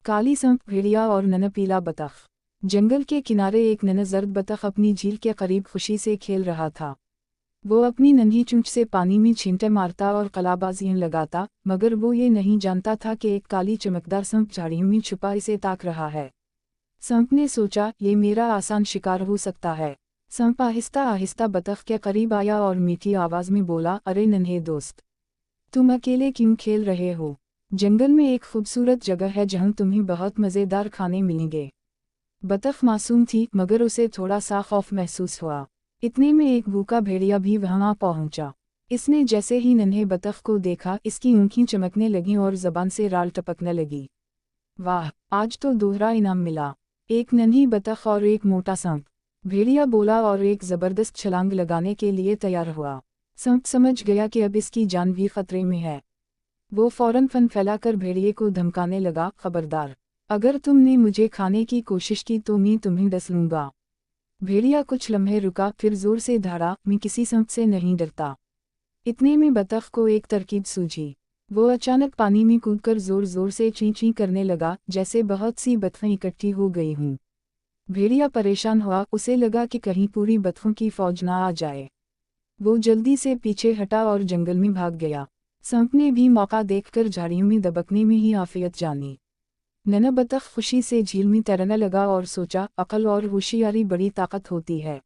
काली सांप, भेड़िया और नन्हा पीला बतख। जंगल के किनारे एक नन्हा जर्द बतख अपनी झील के करीब खुशी से खेल रहा था। वो अपनी नन्ही चोंच से पानी में छींटे मारता और कलाबाजियां लगाता, मगर वो ये नहीं जानता था कि एक काली चमकदार सांप झाड़ियों में छुपा इसे ताक रहा है। सांप ने सोचा, ये मेरा आसान शिकार हो सकता है। सांप आहिस्ता आहिस्ता बतख के करीब आया और मीठी आवाज में बोला, अरे नन्हे दोस्त, तुम अकेले क्यों खेल रहे हो? जंगल में एक खूबसूरत जगह है जहां तुम्हें बहुत मज़ेदार खाने मिलेंगे। बतख मासूम थी, मगर उसे थोड़ा सा खौफ महसूस हुआ। इतने में एक भूखा भेड़िया भी वहां पहुंचा। इसने जैसे ही नन्हे बतख को देखा, इसकी आंखें चमकने लगीं और जबान से राल टपकने लगी। वाह, आज तो दोहरा इनाम मिला, एक नन्ही बतख और एक मोटा सांप, भेड़िया बोला और एक जबरदस्त छलांग लगाने के लिए तैयार हुआ। सांप समझ गया कि अब इसकी जान भी खतरे में है। वो फौरन फन फैलाकर भेड़िए को धमकाने लगा, खबरदार, अगर तुमने मुझे खाने की कोशिश की तो मैं तुम्हें डस लूंगा। भेड़िया कुछ लम्हे रुका, फिर जोर से धाड़ा, मैं किसी सांप से नहीं डरता। इतने में बतख को एक तरकीब सूझी। वो अचानक पानी में कूदकर जोर जोर से ची ची करने लगा, जैसे बहुत सी बतखें इकट्ठी हो गई हूँ। भेड़िया परेशान हुआ, उसे लगा कि कहीं पूरी बतखों की फौज ना आ जाए। वो जल्दी से पीछे हटा और जंगल में भाग गया। सांप ने भी मौका देखकर झाड़ियों में दबकने में ही आफियत जानी। नन्हा बतख खुशी से झील में तैरने लगा और सोचा, अकल और होशियारी बड़ी ताकत होती है।